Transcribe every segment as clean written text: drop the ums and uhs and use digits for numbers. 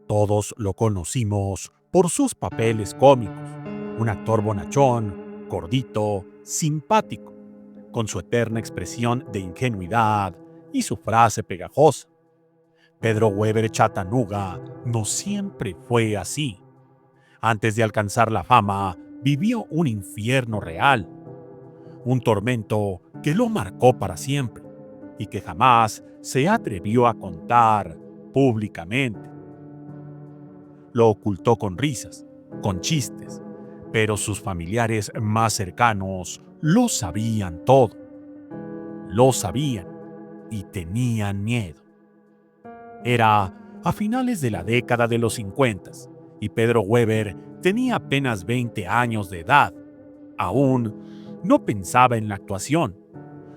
Todos lo conocimos por sus papeles cómicos. Un actor bonachón, gordito, simpático, con su eterna expresión de ingenuidad y su frase pegajosa. Pedro Weber Chattanooga no siempre fue así. Antes de alcanzar la fama, vivió un infierno real, un tormento que lo marcó para siempre y que jamás se atrevió a contar públicamente. Lo ocultó con risas, con chistes, pero sus familiares más cercanos lo sabían todo. Lo sabían y tenían miedo. Era a finales de la década de los 50 y Pedro Weber tenía apenas 20 años de edad. Aún no pensaba en la actuación.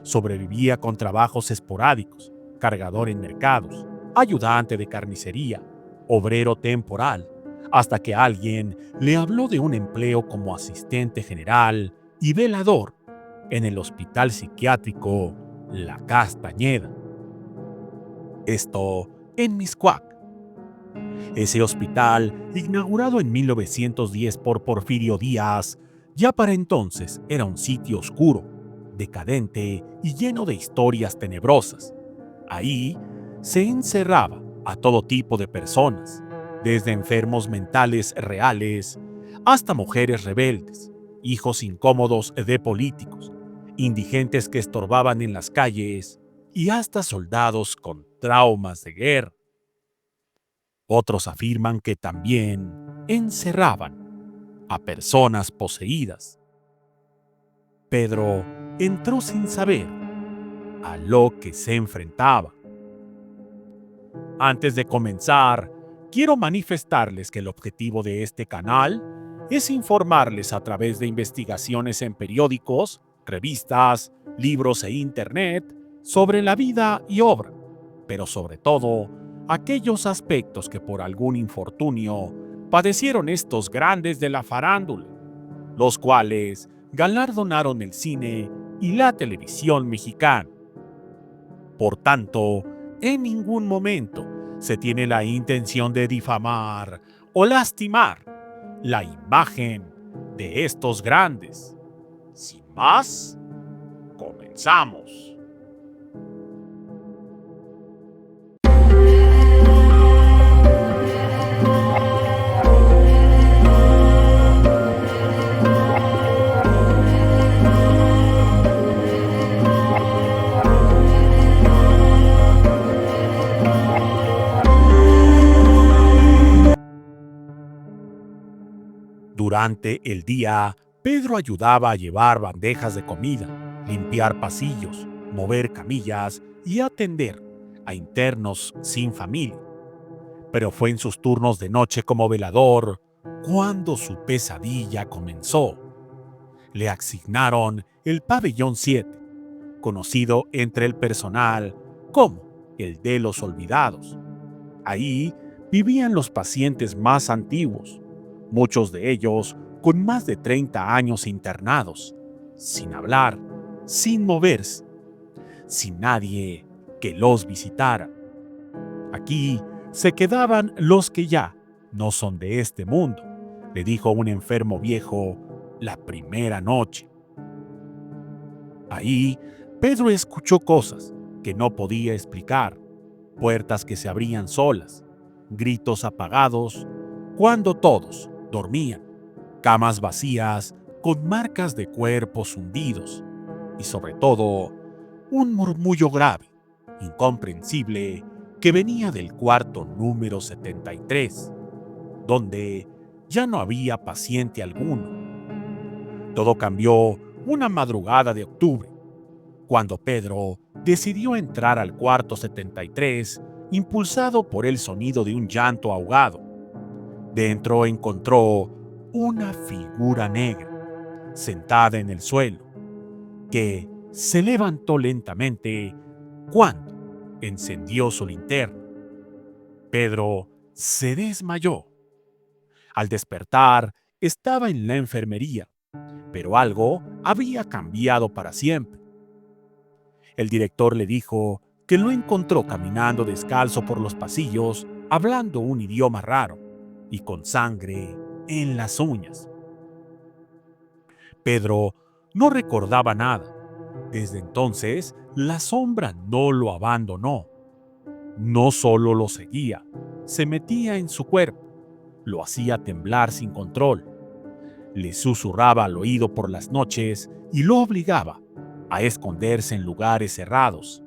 Sobrevivía con trabajos esporádicos, cargador en mercados, ayudante de carnicería, obrero temporal, hasta que alguien le habló de un empleo como asistente general y velador en el hospital psiquiátrico La Castañeda. Esto en Miscuac. Ese hospital, inaugurado en 1910 por Porfirio Díaz, ya para entonces era un sitio oscuro, decadente y lleno de historias tenebrosas. Ahí se encerraba a todo tipo de personas, desde enfermos mentales reales hasta mujeres rebeldes, hijos incómodos de políticos, indigentes que estorbaban en las calles y hasta soldados con traumas de guerra. Otros afirman que también encerraban a personas poseídas. Pedro entró sin saber a lo que se enfrentaba. Antes de comenzar, quiero manifestarles que el objetivo de este canal es informarles a través de investigaciones en periódicos, revistas, libros e internet sobre la vida y obra, pero sobre todo aquellos aspectos que por algún infortunio padecieron estos grandes de la farándula, los cuales galardonaron el cine y la televisión mexicana. Por tanto, en ningún momento se tiene la intención de difamar o lastimar la imagen de estos grandes. Sin más, comenzamos. Durante el día, Pedro ayudaba a llevar bandejas de comida, limpiar pasillos, mover camillas y atender a internos sin familia. Pero fue en sus turnos de noche como velador cuando su pesadilla comenzó. Le asignaron el Pabellón 7, conocido entre el personal como el de los olvidados. Ahí vivían los pacientes más antiguos, muchos de ellos con más de 30 años internados, sin hablar, sin moverse, sin nadie que los visitara. Aquí se quedaban los que ya no son de este mundo, le dijo un enfermo viejo la primera noche. Ahí Pedro escuchó cosas que no podía explicar, puertas que se abrían solas, gritos apagados cuando todos dormían, camas vacías con marcas de cuerpos hundidos y sobre todo un murmullo grave, incomprensible, que venía del cuarto número 73, donde ya no había paciente alguno. Todo cambió una madrugada de octubre, cuando Pedro decidió entrar al cuarto 73, impulsado por el sonido de un llanto ahogado. Dentro encontró una figura negra, sentada en el suelo, que se levantó lentamente cuando encendió su linterna. Pedro se desmayó. Al despertar, estaba en la enfermería, pero algo había cambiado para siempre. El director le dijo que lo encontró caminando descalzo por los pasillos hablando un idioma raro y con sangre en las uñas. Pedro no recordaba nada. Desde entonces, la sombra no lo abandonó. No solo lo seguía, se metía en su cuerpo, lo hacía temblar sin control, le susurraba al oído por las noches y lo obligaba a esconderse en lugares cerrados.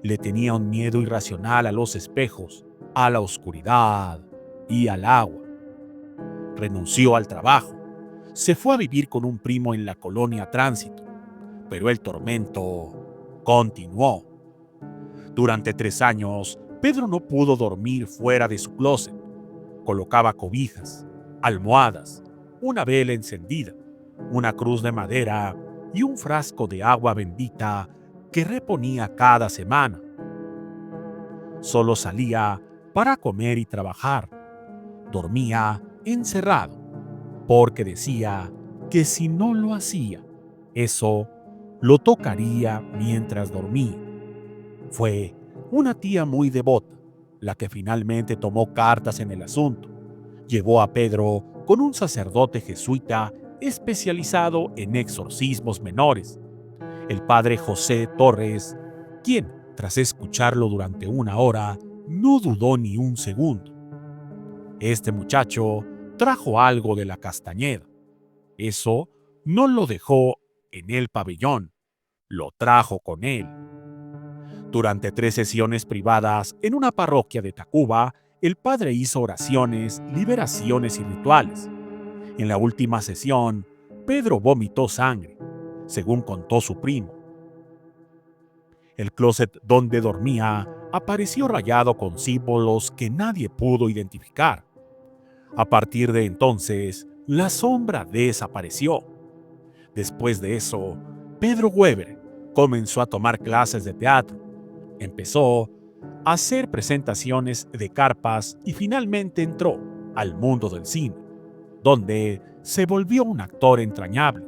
Le tenía un miedo irracional a los espejos, a la oscuridad y al agua. Renunció al trabajo. Se fue a vivir con un primo en la colonia Tránsito, pero el tormento continuó. Durante 3 años, Pedro no pudo dormir fuera de su closet. Colocaba cobijas, almohadas, una vela encendida, una cruz de madera y un frasco de agua bendita que reponía cada semana. Solo salía para comer y trabajar. Dormía encerrado, porque decía que si no lo hacía, eso lo tocaría mientras dormía. Fue una tía muy devota la que finalmente tomó cartas en el asunto. Llevó a Pedro con un sacerdote jesuita especializado en exorcismos menores, el padre José Torres, quien, tras escucharlo durante 1 hora, no dudó ni un segundo. Este muchacho trajo algo de la Castañeda. Eso no lo dejó en el pabellón, lo trajo con él. Durante 3 sesiones privadas en una parroquia de Tacuba, el padre hizo oraciones, liberaciones y rituales. En la última sesión, Pedro vomitó sangre, según contó su primo. El closet donde dormía apareció rayado con símbolos que nadie pudo identificar. A partir de entonces, la sombra desapareció. Después de eso, Pedro Weber comenzó a tomar clases de teatro. Empezó a hacer presentaciones de carpas y finalmente entró al mundo del cine, donde se volvió un actor entrañable.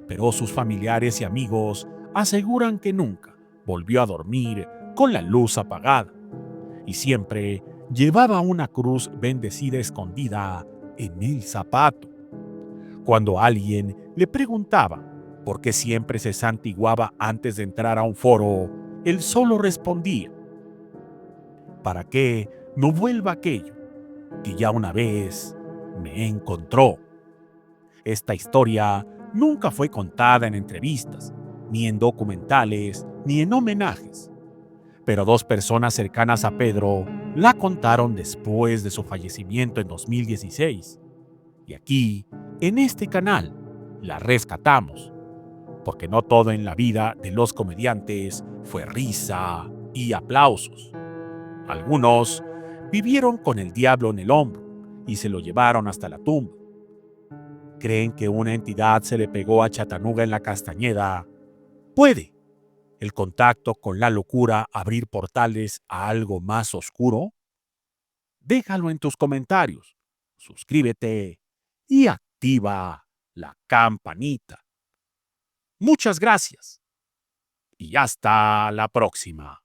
Pero sus familiares y amigos aseguran que nunca volvió a dormir con la luz apagada y siempre llevaba una cruz bendecida escondida en el zapato. Cuando alguien le preguntaba por qué siempre se santiguaba antes de entrar a un foro, él solo respondía: para que no vuelva aquello que ya una vez me encontró. Esta historia nunca fue contada en entrevistas, ni en documentales, ni en homenajes. Pero 2 personas cercanas a Pedro la contaron después de su fallecimiento en 2016. Y aquí, en este canal, la rescatamos, porque no todo en la vida de los comediantes fue risa y aplausos. Algunos vivieron con el diablo en el hombro y se lo llevaron hasta la tumba. ¿Creen que una entidad se le pegó a Chattanooga en la Castañeda? ¿Puede el contacto con la locura abrir portales a algo más oscuro? Déjalo en tus comentarios, suscríbete y activa la campanita. Muchas gracias y hasta la próxima.